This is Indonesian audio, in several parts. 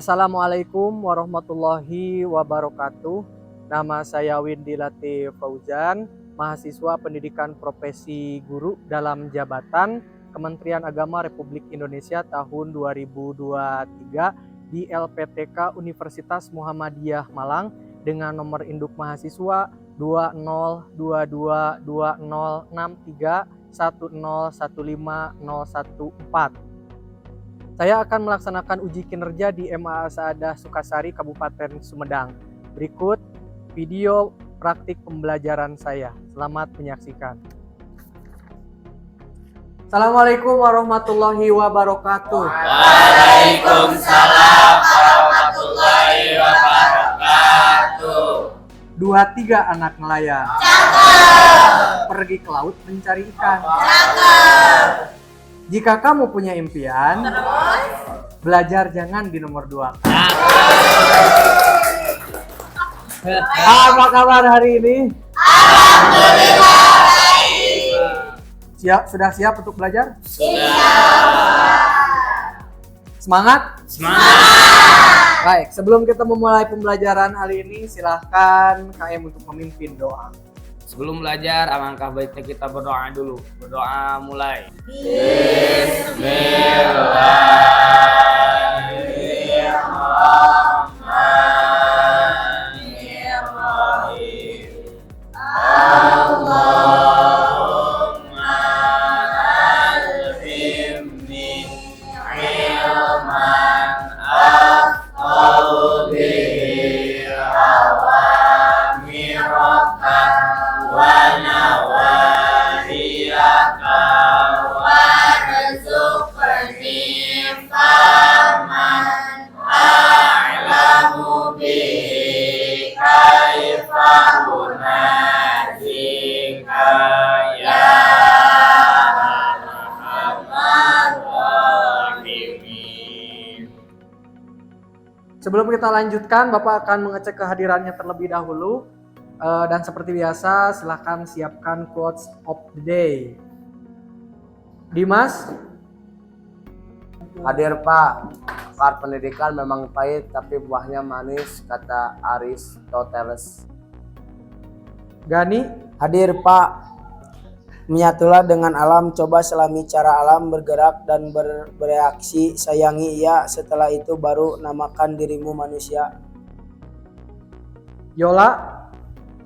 Assalamualaikum warahmatullahi wabarakatuh. Nama saya Windy Latif Fauzan, mahasiswa pendidikan profesi guru dalam jabatan Kementerian Agama Republik Indonesia tahun 2023 di LPTK Universitas Muhammadiyah Malang dengan nomor induk mahasiswa 2022063101514. Saya akan melaksanakan uji kinerja di MA Saadah Sukasari, Kabupaten Sumedang. Berikut video praktik pembelajaran saya. Selamat menyaksikan. Assalamualaikum warahmatullahi wabarakatuh. Waalaikumsalam warahmatullahi wabarakatuh. 23 anak nelayan. Pergi ke laut mencari ikan. Jika kamu punya impian, belajar jangan di nomor 2. Apa kabar hari ini? Alhamdulillah baik. Sudah siap untuk belajar? Sudah. Semangat? Semangat. Baik, sebelum kita memulai pembelajaran hari ini, silahkan KM untuk memimpin doa. Sebelum belajar, alangkah baiknya kita berdoa dulu. Berdoa mulai. Bismillahirrahmanirrahim. Allahumma alhimni ilman afqahu bihi awamiraka wa nawahiyaka warzuqni faman a'lamu bihi kaifa unazika ya arhamar rahimin. Sebelum kita lanjutkan, Bapak akan mengecek kehadirannya terlebih dahulu. Dan seperti biasa, silahkan siapkan quotes of the day. Dimas? Hadir Pak, akar pendidikan memang pahit tapi buahnya manis, kata Aristoteles. Gani? Hadir Pak, menyatulah dengan alam, coba selami cara alam bergerak dan bereaksi, sayangi ia, setelah itu baru namakan dirimu manusia. Yola?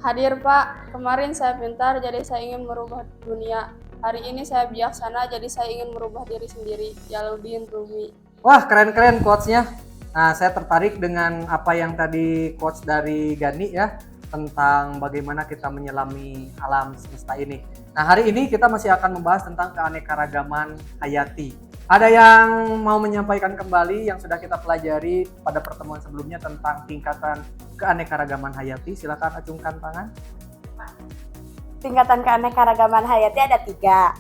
Hadir Pak, kemarin saya pintar jadi saya ingin merubah dunia. Hari ini saya bijaksana jadi saya ingin merubah diri sendiri. Jalaluddin Rumi. Wah, keren-keren quotes-nya. Nah, saya tertarik dengan apa yang tadi quotes dari Gani ya, tentang bagaimana kita menyelami alam semesta ini. Nah, hari ini kita masih akan membahas tentang keanekaragaman hayati. Ada yang mau menyampaikan kembali yang sudah kita pelajari pada pertemuan sebelumnya tentang tingkatan keanekaragaman hayati? Silakan acungkan tangan. Tingkatan keanekaragaman hayati ada 3,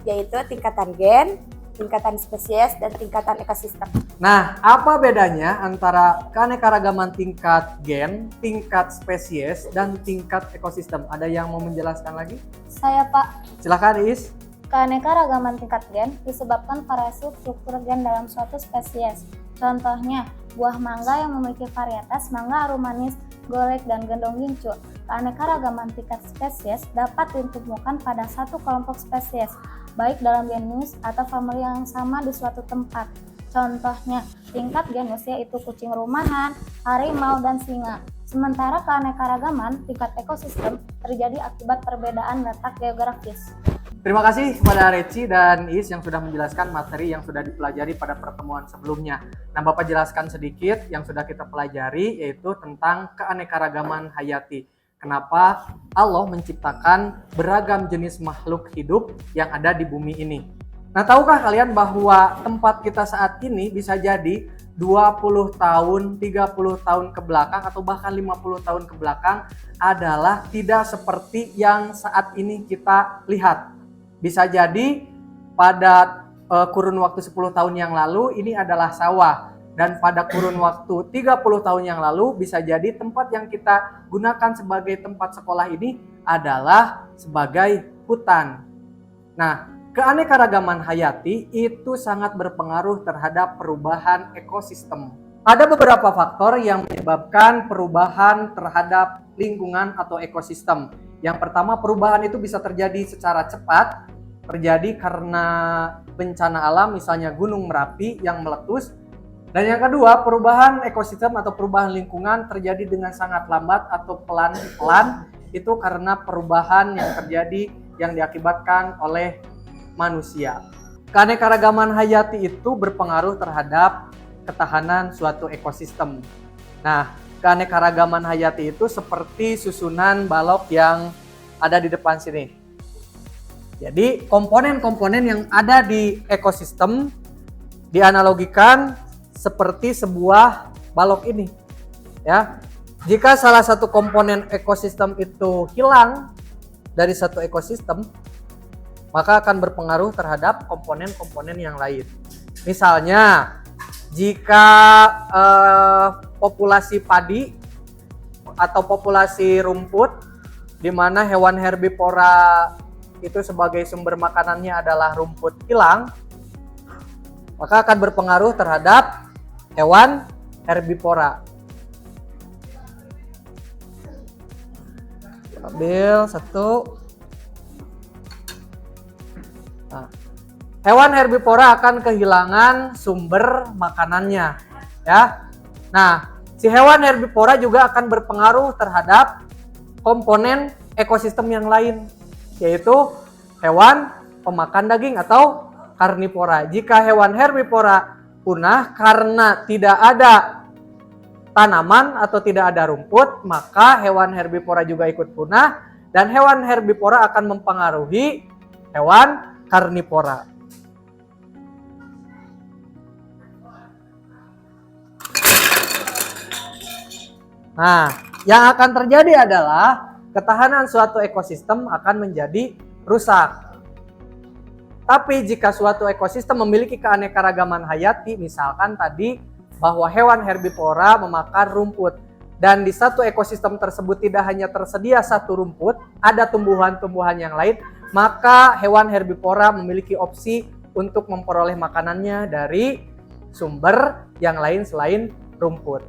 yaitu tingkatan gen, tingkatan spesies, dan tingkatan ekosistem. Nah, apa bedanya antara keanekaragaman tingkat gen, tingkat spesies, dan tingkat ekosistem? Ada yang mau menjelaskan lagi? Saya Pak. Silakan Is. Keanekaragaman tingkat gen disebabkan variasi struktur gen dalam suatu spesies. Contohnya, buah mangga yang memiliki varietas mangga arum manis, golek, dan gendong gincu. Keanekaragaman tingkat spesies dapat ditemukan pada satu kelompok spesies, baik dalam genus atau famili yang sama di suatu tempat. Contohnya, tingkat genus yaitu kucing rumahan, harimau, dan singa. Sementara keanekaragaman tingkat ekosistem terjadi akibat perbedaan letak geografis. Terima kasih kepada Reci dan Is yang sudah menjelaskan materi yang sudah dipelajari pada pertemuan sebelumnya. Nah, Bapak jelaskan sedikit yang sudah kita pelajari, yaitu tentang keanekaragaman hayati. Kenapa Allah menciptakan beragam jenis makhluk hidup yang ada di bumi ini. Nah, tahukah kalian bahwa tempat kita saat ini bisa jadi 20 tahun, 30 tahun ke belakang, atau bahkan 50 tahun ke belakang adalah tidak seperti yang saat ini kita lihat. Bisa jadi pada kurun waktu 10 tahun yang lalu ini adalah sawah. Dan pada kurun waktu 30 tahun yang lalu bisa jadi tempat yang kita gunakan sebagai tempat sekolah ini adalah sebagai hutan. Nah, keanekaragaman hayati itu sangat berpengaruh terhadap perubahan ekosistem. Ada beberapa faktor yang menyebabkan perubahan terhadap lingkungan atau ekosistem. Yang pertama, perubahan itu bisa terjadi secara cepat, terjadi karena bencana alam, misalnya Gunung Merapi yang meletus. Dan yang kedua, perubahan ekosistem atau perubahan lingkungan terjadi dengan sangat lambat atau pelan-pelan, itu karena perubahan yang terjadi yang diakibatkan oleh manusia. Keanekaragaman hayati itu berpengaruh terhadap ketahanan suatu ekosistem. Nah, keanekaragaman hayati itu seperti susunan balok yang ada di depan sini. Jadi, komponen-komponen yang ada di ekosistem dianalogikan seperti sebuah balok ini. Ya. Jika salah satu komponen ekosistem itu hilang dari satu ekosistem, maka akan berpengaruh terhadap komponen-komponen yang lain. Misalnya, jika populasi padi atau populasi rumput, di mana hewan herbivora itu sebagai sumber makanannya adalah rumput hilang, maka akan berpengaruh terhadap hewan herbivora. Ambil satu. Nah, hewan herbivora akan kehilangan sumber makanannya, ya. Nah, si hewan herbivora juga akan berpengaruh terhadap komponen ekosistem yang lain, yaitu hewan pemakan daging atau karnivora. Jika hewan herbivora punah karena tidak ada tanaman atau tidak ada rumput, maka hewan herbivora juga ikut punah dan hewan herbivora akan mempengaruhi hewan karnivora. Nah, yang akan terjadi adalah ketahanan suatu ekosistem akan menjadi rusak. Tapi jika suatu ekosistem memiliki keanekaragaman hayati, misalkan tadi bahwa hewan herbivora memakan rumput, dan di satu ekosistem tersebut tidak hanya tersedia satu rumput, ada tumbuhan-tumbuhan yang lain, maka hewan herbivora memiliki opsi untuk memperoleh makanannya dari sumber yang lain selain rumput.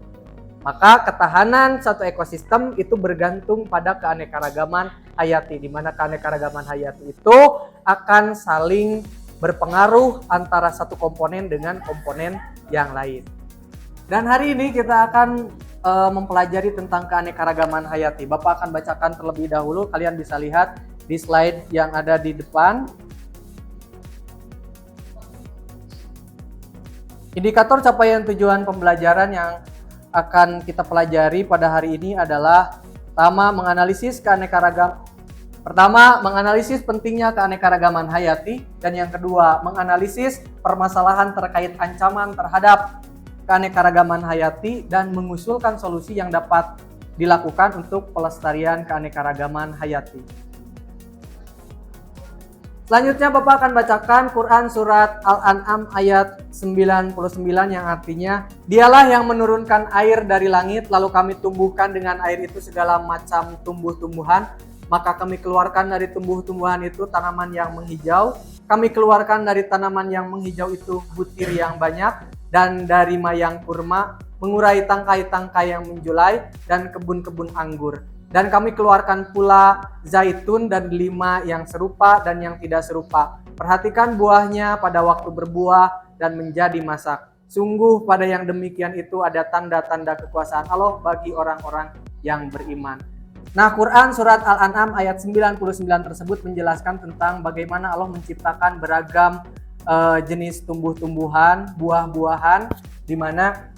Maka ketahanan satu ekosistem itu bergantung pada keanekaragaman hayati, di mana keanekaragaman hayati itu akan saling berpengaruh antara satu komponen dengan komponen yang lain. Dan hari ini kita akan mempelajari tentang keanekaragaman hayati. Bapak akan bacakan terlebih dahulu, kalian bisa lihat di slide yang ada di depan. Indikator capaian tujuan pembelajaran yang akan kita pelajari pada hari ini adalah Pertama, menganalisis pentingnya keanekaragaman hayati, dan yang kedua, menganalisis permasalahan terkait ancaman terhadap keanekaragaman hayati dan mengusulkan solusi yang dapat dilakukan untuk pelestarian keanekaragaman hayati. Selanjutnya Bapak akan bacakan Quran Surat Al-An'am ayat 99 yang artinya, Dialah yang menurunkan air dari langit, lalu kami tumbuhkan dengan air itu segala macam tumbuh-tumbuhan, maka kami keluarkan dari tumbuh-tumbuhan itu tanaman yang menghijau, kami keluarkan dari tanaman yang menghijau itu butir yang banyak, dan dari mayang kurma, mengurai tangkai-tangkai yang menjulai, dan kebun-kebun anggur. Dan kami keluarkan pula zaitun dan delima yang serupa dan yang tidak serupa. Perhatikan buahnya pada waktu berbuah dan menjadi masak. Sungguh pada yang demikian itu ada tanda-tanda kekuasaan Allah bagi orang-orang yang beriman. Nah, Quran Surat Al-An'am ayat 99 tersebut menjelaskan tentang bagaimana Allah menciptakan beragam jenis tumbuh-tumbuhan, buah-buahan, di mana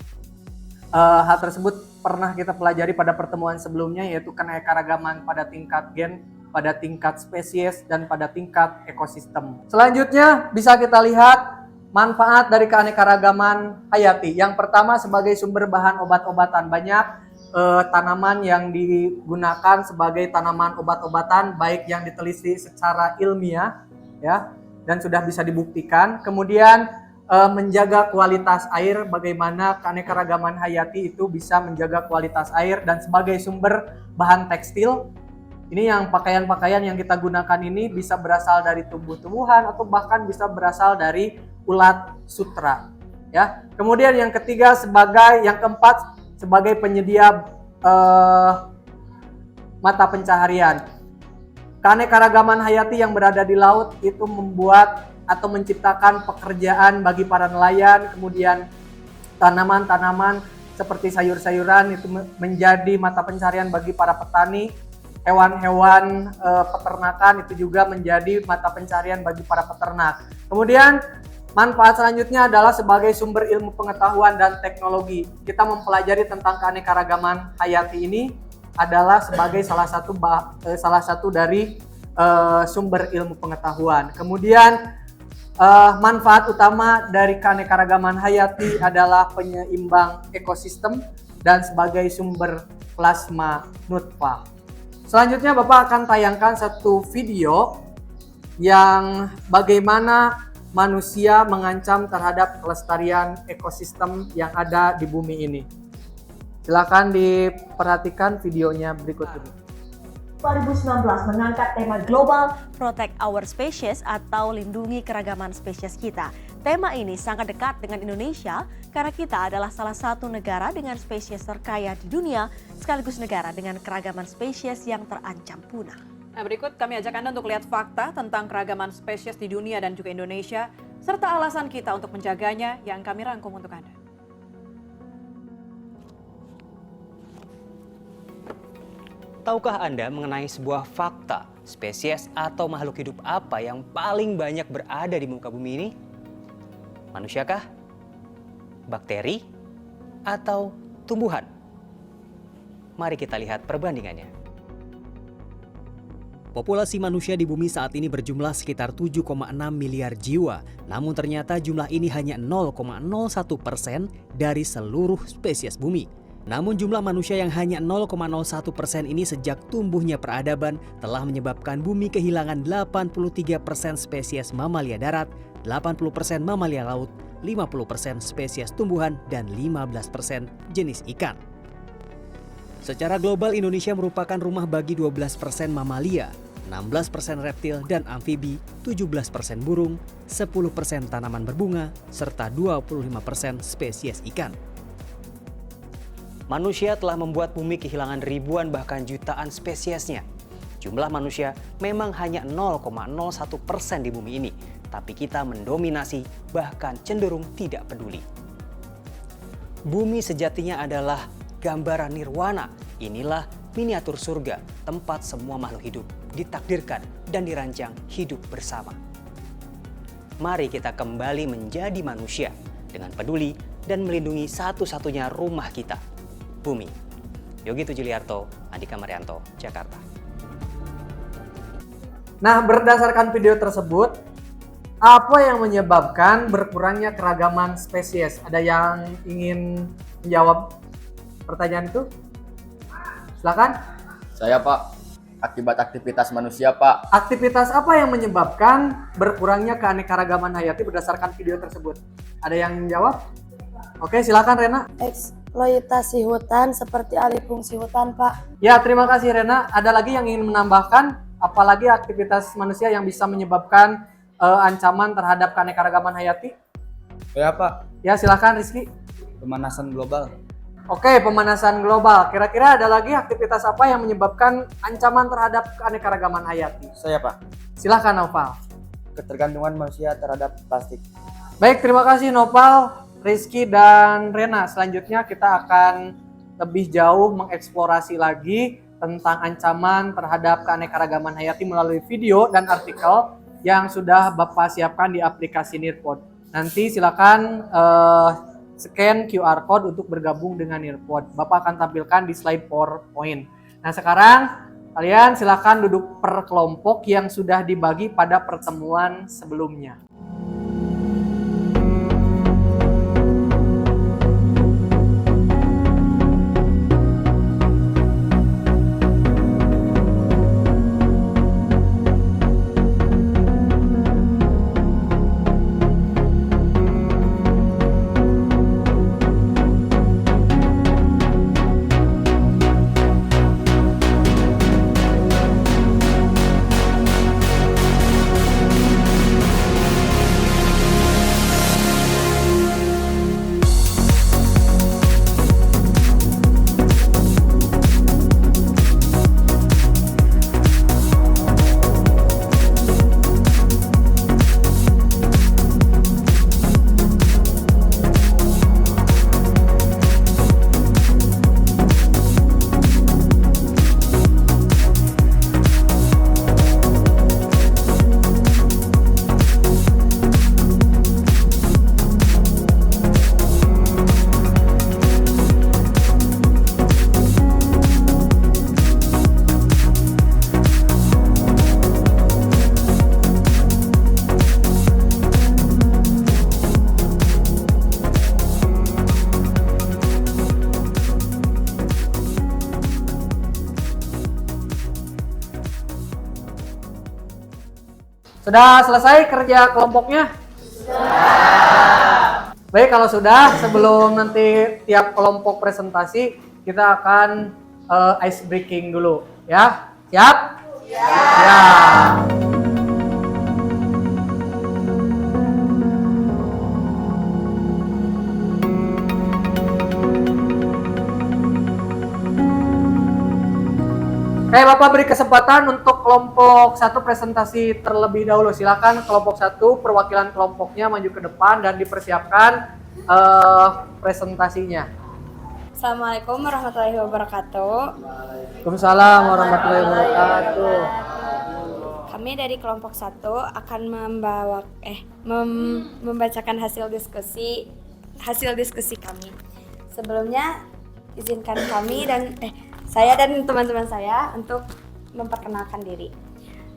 hal tersebut pernah kita pelajari pada pertemuan sebelumnya, yaitu keanekaragaman pada tingkat gen, pada tingkat spesies, dan pada tingkat ekosistem. Selanjutnya bisa kita lihat manfaat dari keanekaragaman hayati. Yang pertama, sebagai sumber bahan obat-obatan. Banyak tanaman yang digunakan sebagai tanaman obat-obatan, baik yang diteliti secara ilmiah, ya, dan sudah bisa dibuktikan. Kemudian menjaga kualitas air, bagaimana keanekaragaman hayati itu bisa menjaga kualitas air, dan sebagai sumber bahan tekstil. Ini yang pakaian-pakaian yang kita gunakan ini bisa berasal dari tumbuh-tumbuhan atau bahkan bisa berasal dari ulat sutra. Ya. Kemudian yang ketiga yang keempat sebagai penyedia mata pencaharian. Keanekaragaman hayati yang berada di laut itu membuat atau menciptakan pekerjaan bagi para nelayan, kemudian tanaman-tanaman seperti sayur-sayuran itu menjadi mata pencaharian bagi para petani, hewan-hewan peternakan itu juga menjadi mata pencaharian bagi para peternak. Kemudian manfaat selanjutnya adalah sebagai sumber ilmu pengetahuan dan teknologi. Kita mempelajari tentang keanekaragaman hayati ini adalah sebagai salah satu dari sumber ilmu pengetahuan. Kemudian manfaat utama dari keanekaragaman hayati adalah penyeimbang ekosistem dan sebagai sumber plasma nutfah. Selanjutnya Bapak akan tayangkan satu video yang bagaimana manusia mengancam terhadap kelestarian ekosistem yang ada di bumi ini. Silakan diperhatikan videonya berikut ini. 2019 mengangkat tema global Protect Our Species atau lindungi keragaman spesies kita. Tema ini sangat dekat dengan Indonesia karena kita adalah salah satu negara dengan spesies terkaya di dunia sekaligus negara dengan keragaman spesies yang terancam punah. Nah, berikut kami ajak Anda untuk lihat fakta tentang keragaman spesies di dunia dan juga Indonesia serta alasan kita untuk menjaganya yang kami rangkum untuk Anda. Tahukah Anda mengenai sebuah fakta, spesies atau makhluk hidup apa yang paling banyak berada di muka bumi ini? Manusiakah? Bakteri? Atau tumbuhan? Mari kita lihat perbandingannya. Populasi manusia di bumi saat ini berjumlah sekitar 7,6 miliar jiwa. Namun ternyata jumlah ini hanya 0,01% dari seluruh spesies bumi. Namun jumlah manusia yang hanya 0,01% ini sejak tumbuhnya peradaban telah menyebabkan bumi kehilangan 83% spesies mamalia darat, 80% mamalia laut, 50% spesies tumbuhan, dan 15% jenis ikan. Secara global Indonesia merupakan rumah bagi 12% mamalia, 16% reptil dan amfibi, 17% burung, 10% tanaman berbunga, serta 25% spesies ikan. Manusia telah membuat bumi kehilangan ribuan bahkan jutaan spesiesnya. Jumlah manusia memang hanya 0,01% di bumi ini, tapi kita mendominasi bahkan cenderung tidak peduli. Bumi sejatinya adalah gambaran nirwana. Inilah miniatur surga, tempat semua makhluk hidup ditakdirkan dan dirancang hidup bersama. Mari kita kembali menjadi manusia dengan peduli dan melindungi satu-satunya rumah kita, bumi. Yogi Tujuliarto, Andika Marianto, Jakarta. Nah, berdasarkan video tersebut, apa yang menyebabkan berkurangnya keragaman spesies? Ada yang ingin menjawab pertanyaan itu? Silakan. Saya Pak, akibat aktivitas manusia Pak. Aktivitas apa yang menyebabkan berkurangnya keanekaragaman hayati berdasarkan video tersebut? Ada yang menjawab? Oke, silakan Rena. Eksploitasi hutan seperti alih fungsi hutan, Pak. Ya, terima kasih Rena. Ada lagi yang ingin menambahkan apalagi aktivitas manusia yang bisa menyebabkan ancaman terhadap keanekaragaman hayati? Ya Pak. Ya, silakan Rizky. Pemanasan global. Oke, pemanasan global. Kira-kira ada lagi aktivitas apa yang menyebabkan ancaman terhadap keanekaragaman hayati? Saya Pak. Silakan Noval. Ketergantungan manusia terhadap plastik. Baik, terima kasih Noval, Rizky, dan Rena. Selanjutnya kita akan lebih jauh mengeksplorasi lagi tentang ancaman terhadap keanekaragaman hayati melalui video dan artikel yang sudah Bapak siapkan di aplikasi Nearpod. Nanti silakan scan QR Code untuk bergabung dengan Nearpod. Bapak akan tampilkan di slide PowerPoint. Nah, sekarang kalian silakan duduk per kelompok yang sudah dibagi pada pertemuan sebelumnya. Sudah selesai kerja kelompoknya? Sudah. Baik, kalau sudah, sebelum nanti tiap kelompok presentasi, kita akan ice breaking dulu, ya. Siap? Siap. Oke, Bapak beri kesempatan untuk kelompok 1 presentasi terlebih dahulu. Silakan kelompok 1 perwakilan kelompoknya maju ke depan dan dipersiapkan presentasinya. Assalamualaikum warahmatullahi wabarakatuh. Waalaikumsalam warahmatullahi wabarakatuh. Kami dari kelompok 1 akan membacakan hasil diskusi kami. Sebelumnya izinkan kami dan saya dan teman-teman saya untuk memperkenalkan diri.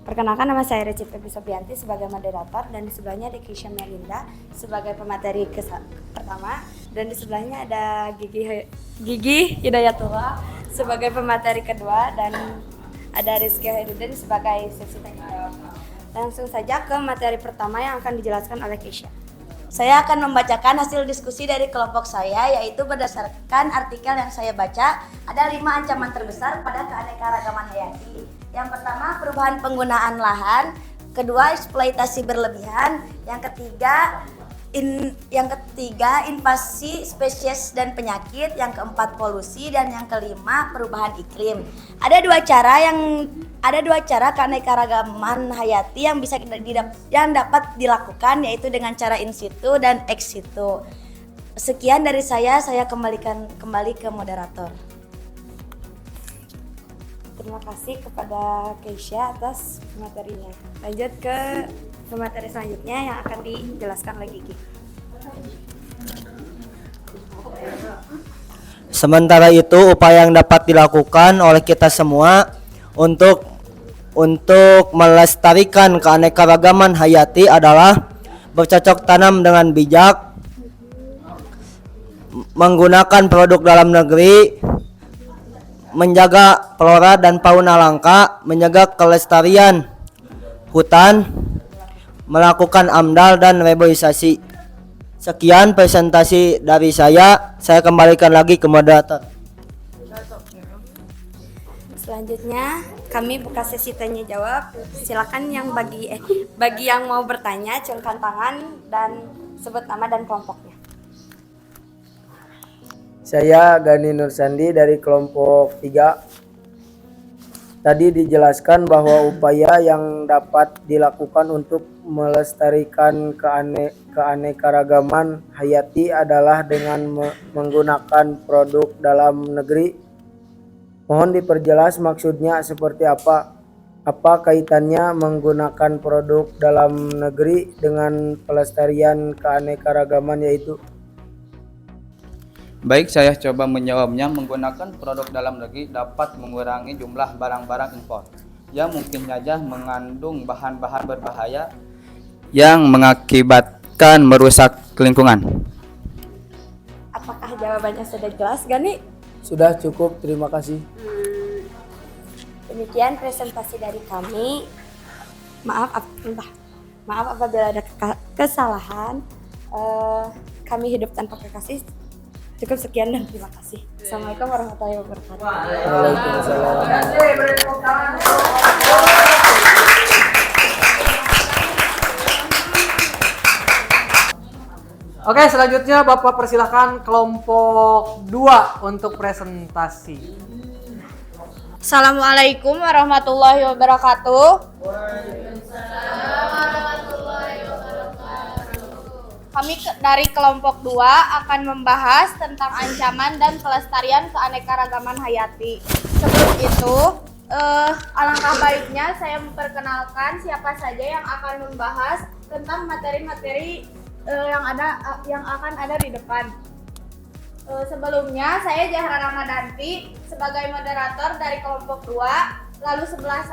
Perkenalkan, nama saya Reci Febi Sobianti sebagai moderator, dan di sebelahnya ada Keisha Melinda sebagai pemateri pertama, dan di sebelahnya ada Gigi Hidayatullah sebagai pemateri kedua, dan ada Rizky Hairudin sebagai sesi tanya jawab. Langsung saja ke materi pertama yang akan dijelaskan oleh Keisha. Saya akan membacakan hasil diskusi dari kelompok saya, yaitu berdasarkan artikel yang saya baca, ada 5 ancaman terbesar pada keanekaragaman hayati. Yang pertama, perubahan penggunaan lahan. Kedua, eksploitasi berlebihan. Yang ketiga, invasi spesies dan penyakit. Yang keempat, polusi. Dan yang kelima, perubahan iklim. Ada dua cara keanekaragaman hayati yang dapat dilakukan, yaitu dengan cara in situ dan ex situ. Sekian dari saya kembali ke moderator. Terima kasih kepada Keisha atas materinya. Lanjut ke materi selanjutnya yang akan dijelaskan oleh Gigi. Sementara itu, upaya yang dapat dilakukan oleh kita semua untuk melestarikan keanekaragaman hayati adalah bercocok tanam dengan bijak, menggunakan produk dalam negeri, menjaga flora dan fauna langka, menjaga kelestarian hutan, melakukan AMDAL dan reboisasi. Sekian presentasi dari saya kembalikan lagi ke moderator. Selanjutnya kami buka sesi tanya jawab. Silakan yang bagi yang mau bertanya, acungkan tangan dan sebut nama dan kelompoknya. Saya Gani Nursandi dari kelompok 3. Tadi dijelaskan bahwa upaya yang dapat dilakukan untuk melestarikan keanekaragaman hayati adalah dengan menggunakan produk dalam negeri. Mohon diperjelas maksudnya seperti apa? Apa kaitannya menggunakan produk dalam negeri dengan pelestarian keanekaragaman yaitu? Baik, saya coba menjawabnya. Menggunakan produk dalam negeri dapat mengurangi jumlah barang-barang impor yang mungkin saja mengandung bahan-bahan berbahaya yang mengakibatkan merusak lingkungan. Apakah jawabannya sudah jelas, Gani? Sudah cukup, terima kasih. Demikian presentasi dari kami. Maaf apabila ada kesalahan. Kami hidup tanpa kekasih. Cukup sekian dan terima kasih. Assalamualaikum warahmatullahi wabarakatuh. Waalaikumsalam. Oke, selanjutnya Bapak persilahkan kelompok 2 untuk presentasi. Assalamualaikum warahmatullahi wabarakatuh. Kami dari kelompok 2 akan membahas tentang ancaman dan pelestarian keanekaragaman hayati. Sebelum itu, alangkah baiknya saya memperkenalkan siapa saja yang akan membahas tentang materi-materi yang akan ada di depan. Sebelumnya saya Zahra Ramadanti sebagai moderator dari kelompok 2. Lalu sebelah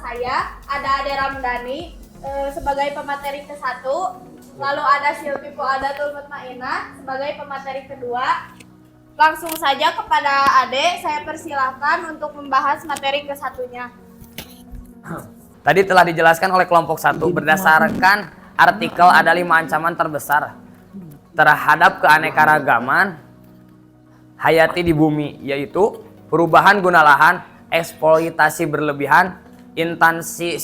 saya ada Ade Ramdhani sebagai pemateri ke-1. Lalu ada Silvi Fuadatul Mutmainah sebagai pemateri kedua. Langsung saja kepada Ade, saya persilahkan untuk membahas materi ke-1-nya. Tadi telah dijelaskan oleh kelompok 1 berdasarkan artikel ada 5 ancaman terbesar terhadap keanekaragaman hayati di bumi, yaitu perubahan guna lahan, eksploitasi berlebihan, invasi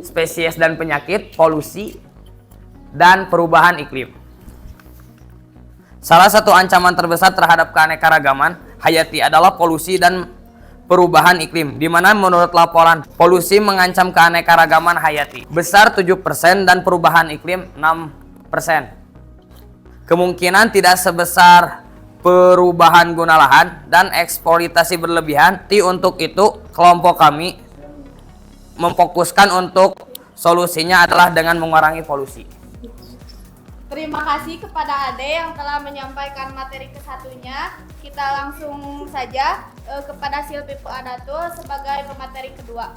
spesies dan penyakit, polusi, dan perubahan iklim. Salah satu ancaman terbesar terhadap keanekaragaman hayati adalah polusi dan perubahan iklim, di mana menurut laporan polusi mengancam keanekaragaman hayati besar 7% dan perubahan iklim 6%. Kemungkinan tidak sebesar perubahan guna lahan dan eksploitasi berlebihan. Untuk itu, kelompok kami memfokuskan untuk solusinya adalah dengan mengurangi polusi. Terima kasih kepada Ade yang telah menyampaikan materi kesatunya. Kita langsung saja kepada Silvi Adatul sebagai pemateri kedua.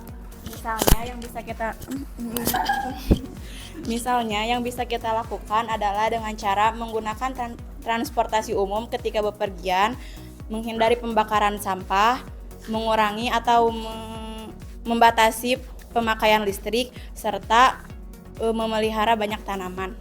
Misalnya yang bisa kita lakukan adalah dengan cara menggunakan transportasi umum ketika bepergian, menghindari pembakaran sampah, mengurangi atau membatasi pemakaian listrik, serta memelihara banyak tanaman.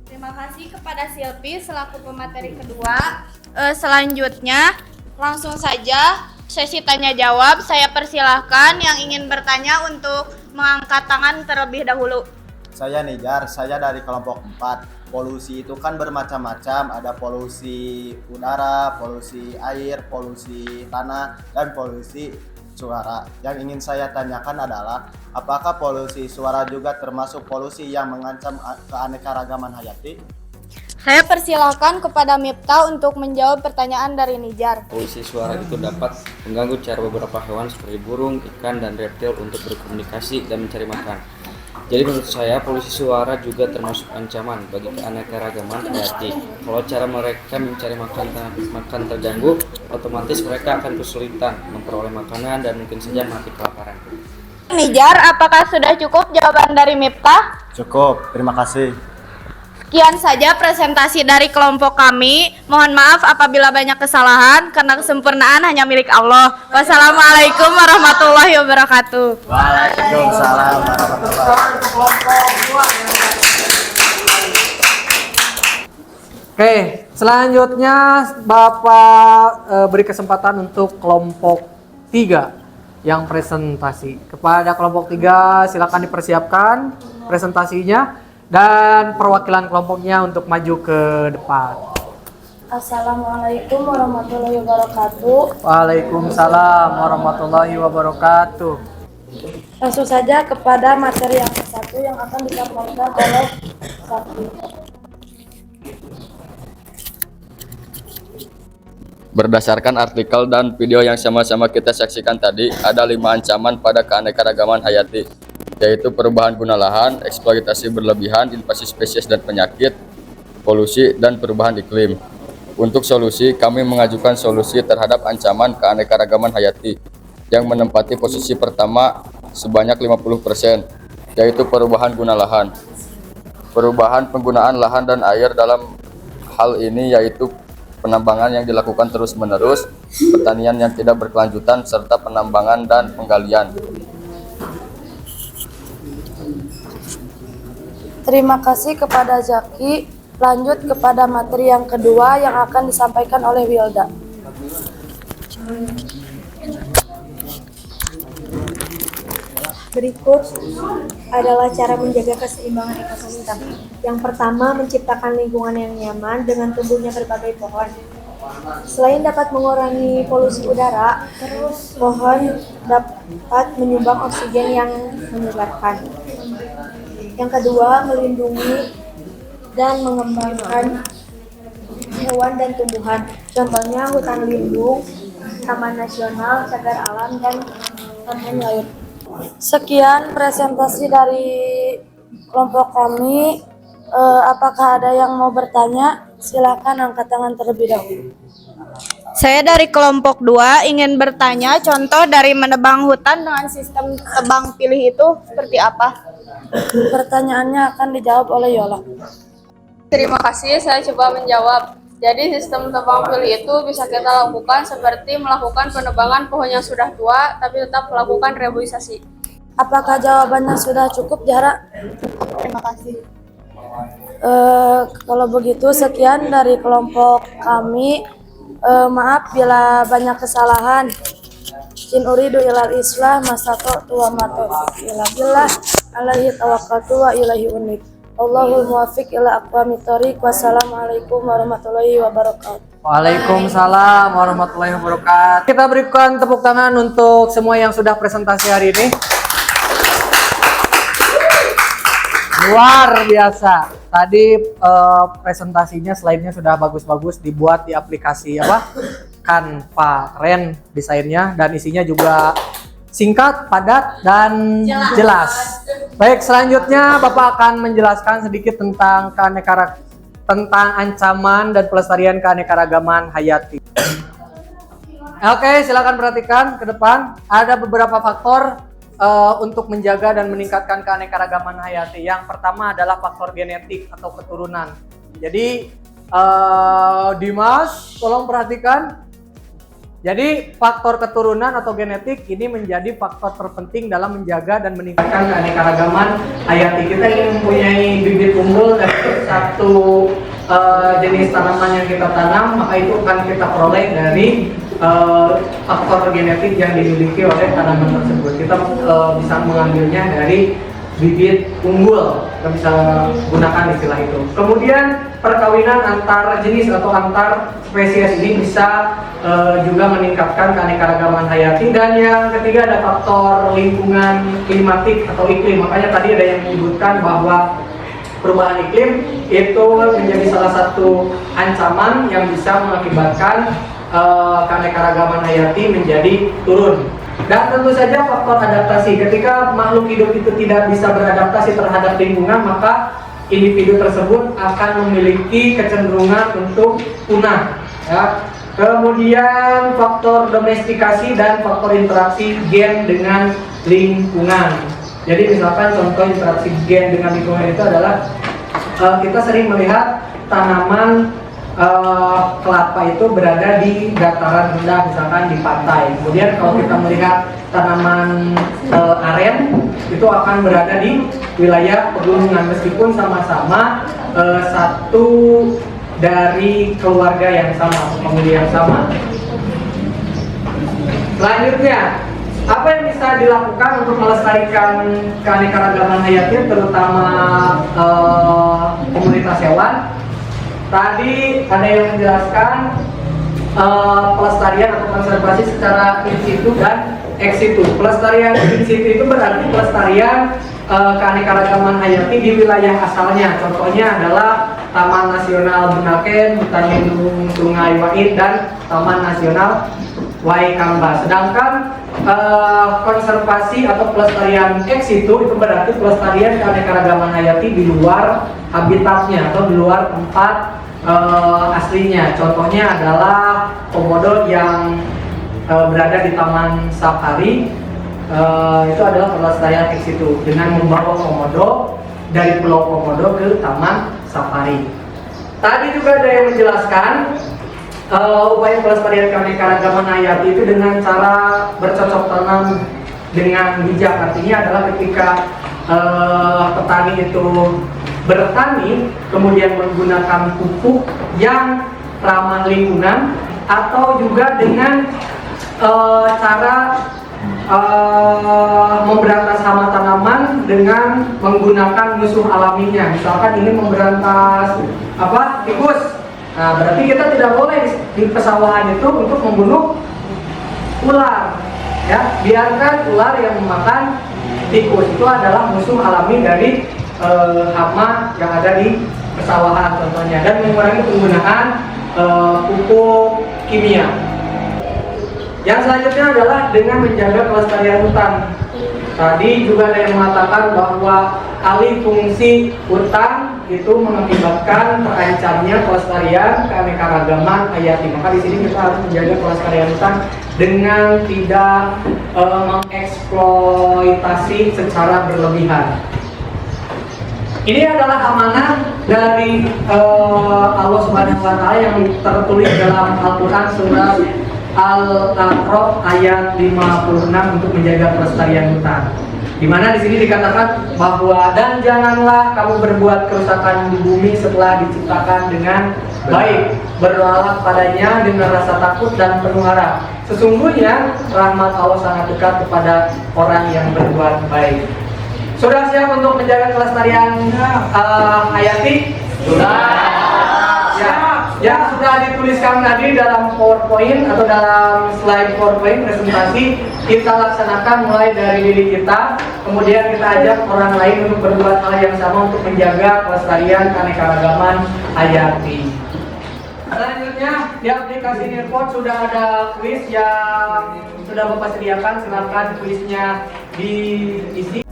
Terima kasih kepada Silvi selaku pemateri kedua. Selanjutnya langsung saja sesi tanya jawab. Saya persilahkan yang ingin bertanya untuk mengangkat tangan terlebih dahulu. Saya Nijar, saya dari kelompok 4. Polusi itu kan bermacam-macam, ada polusi udara, polusi air, polusi tanah, dan polusi suara. Yang ingin saya tanyakan adalah, apakah polusi suara juga termasuk polusi yang mengancam keanekaragaman hayati? Saya persilahkan kepada Miftah untuk menjawab pertanyaan dari Nijar. Polusi suara itu dapat mengganggu cara beberapa hewan seperti burung, ikan, dan reptil untuk berkomunikasi dan mencari makan. Jadi menurut saya polusi suara juga termasuk ancaman bagi keanekaragaman hayati. Kalau cara mereka mencari makan terganggu, otomatis mereka akan kesulitan memperoleh makanan dan mungkin saja mati kelaparan. Nijar, apakah sudah cukup jawaban dari Miftah? Cukup, terima kasih. Sekian saja presentasi dari kelompok kami. Mohon maaf apabila banyak kesalahan, karena kesempurnaan hanya milik Allah. Wassalamualaikum warahmatullahi wabarakatuh. Waalaikumsalam warahmatullahi wabarakatuh. Oke, selanjutnya Bapak beri kesempatan untuk kelompok 3 yang presentasi. Kepada kelompok 3 silakan dipersiapkan presentasinya dan perwakilan kelompoknya untuk maju ke depan. Assalamualaikum warahmatullahi wabarakatuh. Waalaikumsalam warahmatullahi wabarakatuh. Langsung saja kepada materi yang ke-1 yang akan disampaikan oleh Sakti. Berdasarkan artikel dan video yang sama-sama kita saksikan tadi, ada 5 ancaman pada keanekaragaman hayati, yaitu perubahan guna lahan, eksploitasi berlebihan, invasi spesies dan penyakit, polusi, dan perubahan iklim. Untuk solusi, kami mengajukan solusi terhadap ancaman keanekaragaman hayati yang menempati posisi pertama sebanyak 50%, yaitu perubahan guna lahan. Perubahan penggunaan lahan dan air dalam hal ini yaitu penambangan yang dilakukan terus-menerus, pertanian yang tidak berkelanjutan, serta penambangan dan penggalian. Terima kasih kepada Zaki. Lanjut kepada materi yang kedua yang akan disampaikan oleh Wilda. Berikut adalah cara menjaga keseimbangan ekosistem. Yang pertama, menciptakan lingkungan yang nyaman dengan tumbuhnya berbagai pohon. Selain dapat mengurangi polusi udara, pohon dapat menyumbang oksigen yang menyegarkan. Yang kedua, melindungi dan mengembangkan hewan dan tumbuhan. Contohnya hutan lindung, taman nasional, cagar alam, dan taman laut. Sekian presentasi dari kelompok kami. Apakah ada yang mau bertanya? Silakan angkat tangan terlebih dahulu. Saya dari kelompok 2 ingin bertanya contoh dari menebang hutan dengan sistem tebang pilih itu seperti apa? Pertanyaannya akan dijawab oleh Yola. Terima kasih, saya coba menjawab. Jadi sistem tebang pilih itu bisa kita lakukan seperti melakukan penebangan pohon yang sudah tua, tapi tetap melakukan reboisasi. Apakah jawabannya sudah cukup, Zahra? Terima kasih. Kalau begitu sekian dari kelompok kami. Maaf bila banyak kesalahan. In uridu ilal islah masata'tu wa ma taufiqi illa billah alaihi tawakkaltu wa ilaihi unib. Allahul muwaffiq ila aqwamit thoriq. Wassalamualaikum warahmatullahi wabarakatuh. Waalaikumsalam warahmatullahi wabarakatuh. Kita berikan tepuk tangan untuk semua yang sudah presentasi hari ini. Luar biasa. Tadi presentasinya, slide-nya sudah bagus-bagus dibuat di aplikasi Canva, keren desainnya dan isinya juga singkat, padat, dan jelas. Baik, selanjutnya Bapak akan menjelaskan sedikit tentang ancaman dan pelestarian keanekaragaman hayati. Oke, silakan perhatikan ke depan. Ada beberapa faktor untuk menjaga dan meningkatkan keanekaragaman hayati. Yang pertama adalah faktor genetik atau keturunan. Jadi Dimas, tolong perhatikan. Jadi faktor keturunan atau genetik ini menjadi faktor terpenting dalam menjaga dan meningkatkan keanekaragaman hayati. Kita ingin mempunyai bibit unggul dari satu jenis tanaman yang kita tanam, maka itu akan kita peroleh dari faktor genetik yang dimiliki oleh tanaman tersebut. Kita bisa mengambilnya dari bibit unggul, kita bisa gunakan istilah itu. Kemudian perkawinan antar jenis atau antar spesies ini bisa juga meningkatkan keanekaragaman hayati. Dan yang ketiga ada faktor lingkungan klimatik atau iklim. Makanya tadi ada yang menyebutkan bahwa perubahan iklim itu menjadi salah satu ancaman yang bisa mengakibatkan keanekaragaman hayati menjadi turun. Dan tentu saja faktor adaptasi. Ketika makhluk hidup itu tidak bisa beradaptasi terhadap lingkungan, maka individu tersebut akan memiliki kecenderungan untuk punah. Ya. Kemudian faktor domestikasi dan faktor interaksi gen dengan lingkungan. Jadi misalkan contoh interaksi gen dengan lingkungan itu adalah kita sering melihat tanaman kelapa itu berada di dataran rendah, misalkan di pantai. Kemudian kalau kita melihat tanaman aren itu akan berada di wilayah pegunungan, meskipun sama-sama satu dari keluarga yang sama, famili yang sama. Selanjutnya, apa yang bisa dilakukan untuk melestarikan keanekaragaman hayati, terutama komunitas hewan? Tadi ada yang menjelaskan pelestarian atau konservasi secara in situ dan ex situ. Pelestarian in situ itu berarti pelestarian keanekaragaman hayati di wilayah asalnya. Contohnya adalah Taman Nasional Bunaken, Hutan Lindung Sungai Wait, dan Taman Nasional Waikamba. Sedangkan konservasi atau pelestarian ex situ itu berarti pelestarian keanekaragaman hayati di luar habitatnya atau di luar tempat aslinya. Contohnya adalah komodo yang berada di Taman Safari. Itu adalah pelestarian ex situ dengan membawa komodo dari Pulau Komodo ke Taman Safari. Tadi juga ada yang menjelaskan upaya pelestarian keanekaragaman hayati itu dengan cara bercocok tanam dengan bijak. Artinya adalah ketika petani itu bertani kemudian menggunakan pupuk yang ramah lingkungan, atau juga dengan cara memberantas hama tanaman dengan menggunakan musuh alaminya. Misalkan ini memberantas tikus. Nah, berarti kita tidak boleh di pesawahan itu untuk membunuh ular. Ya, biarkan ular yang memakan tikus. Itu adalah musuh alami dari hama yang ada di pesawahan contohnya, dan mengurangi penggunaan pupuk kimia. Yang selanjutnya adalah dengan menjaga kelestarian hutan. Tadi juga ada yang mengatakan bahwa alih fungsi hutan itu mengakibatkan terancamnya kelestarian keanekaragaman hayati. Maka di sini kita harus menjaga kelestarian hutan dengan tidak mengeksploitasi secara berlebihan. Ini adalah amanah dari Allah Subhanahu wa taala yang tertulis dalam Al-Qur'an surat Al-A'raf ayat 56 untuk menjaga kelestarian hutan. Di mana di sini dikatakan bahwa dan janganlah kamu berbuat kerusakan di bumi setelah diciptakan dengan baik, berdoalah padanya dengan rasa takut dan penuh harap. Sesungguhnya rahmat Allah sangat dekat kepada orang yang berbuat baik. Sudah siap untuk menjaga kelestarian hayati? Sudah. Ya, sudah dituliskan tadi dalam PowerPoint atau dalam slide PowerPoint presentasi kita laksanakan mulai dari diri kita, kemudian kita ajak orang lain untuk berbuat hal yang sama untuk menjaga kelestarian keanekaragaman hayati. Selanjutnya di aplikasi Nirport sudah ada kuis yang sudah Bapak sediakan, silakan kuisnya diisi.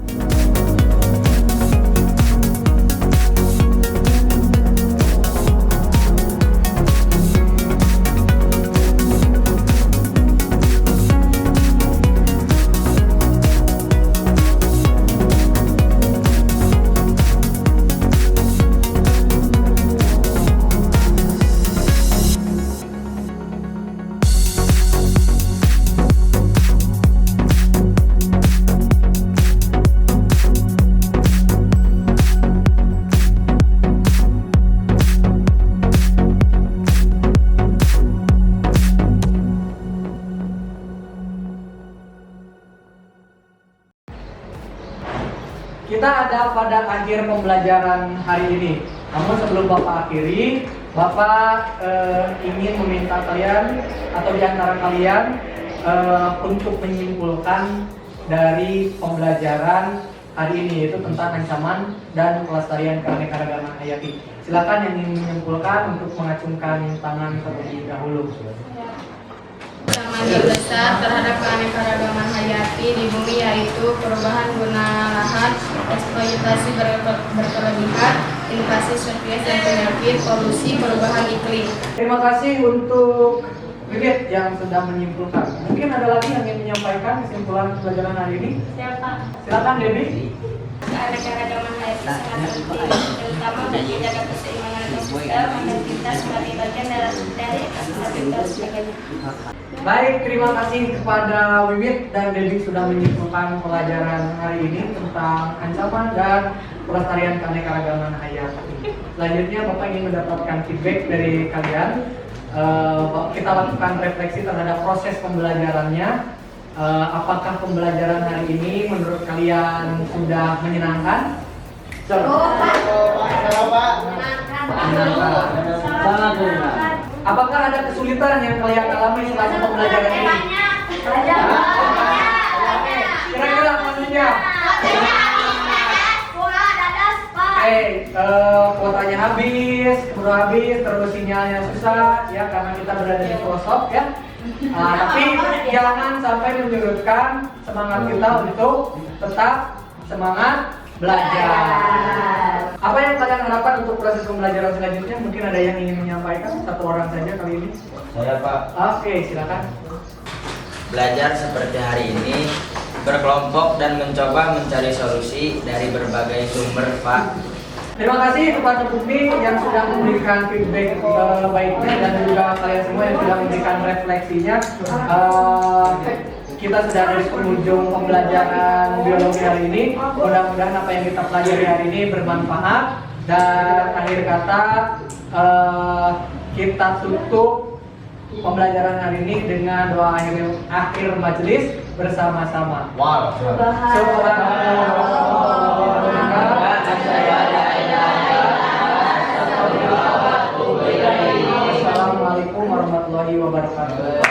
Kita ada pada akhir pembelajaran hari ini. Namun sebelum Bapak akhiri, Bapak ingin meminta kalian atau di antara kalian untuk menyimpulkan dari pembelajaran hari ini, yaitu tentang ancaman dan kelestarian keanekaragaman hayati. Silakan yang ingin menyimpulkan untuk mengacungkan tangan terlebih dahulu. Ancaman besar terhadap keanekaragaman hayati di bumi yaitu perubahan guna lahan, eksploitasi berkelebihan, invasi spesies dan penyakit, polusi, perubahan iklim. Terima kasih untuk Bibit yang sudah menyimpulkan. Mungkin ada lagi yang ingin menyampaikan kesimpulan pembelajaran hari ini? Siapa? Silakan Debbie. Keanekaragaman hayati sangat penting, terutama untuk menjaga keseimbangan ekosistem agar kita sebagai bagian dari ekosistem sebagainya. Baik, terima kasih kepada Wiwit dan Debbie sudah menyimpulkan pelajaran hari ini tentang ancaman dan pelestarian keanekaragaman hayati. Selanjutnya Bapak ingin mendapatkan feedback dari kalian. Kita lakukan refleksi terhadap proses pembelajarannya. Apakah pembelajaran hari ini menurut kalian sudah menyenangkan? Apakah ada kesulitan yang kalian alami selama pembelajaran ini? Kira-kira apa saja? Kuotanya habis, keburu habis, terus sinyalnya susah, ya karena kita berada di pelosok, ya. Tapi jangan sampai menyurutkan semangat kita untuk tetap semangat belajar. Apa yang kalian harapkan untuk proses pembelajaran selanjutnya? Mungkin ada yang ingin menyampaikan, satu orang saja kali ini. Saya, Pak. Oke, silakan. Belajar seperti hari ini, berkelompok dan mencoba mencari solusi dari berbagai sumber, Pak. Terima kasih kepada Bukti yang sudah memberikan feedback baiknya dan juga kalian semua yang sudah memberikan refleksinya. Kita sudah ada di penghujung pembelajaran biologi hari ini. Mudah-mudahan apa yang kita pelajari hari ini bermanfaat. Dan akhir kata kita tutup pembelajaran hari ini dengan doa akhir majelis bersama-sama. Wow. Assalamualaikum warahmatullahi wabarakatuh.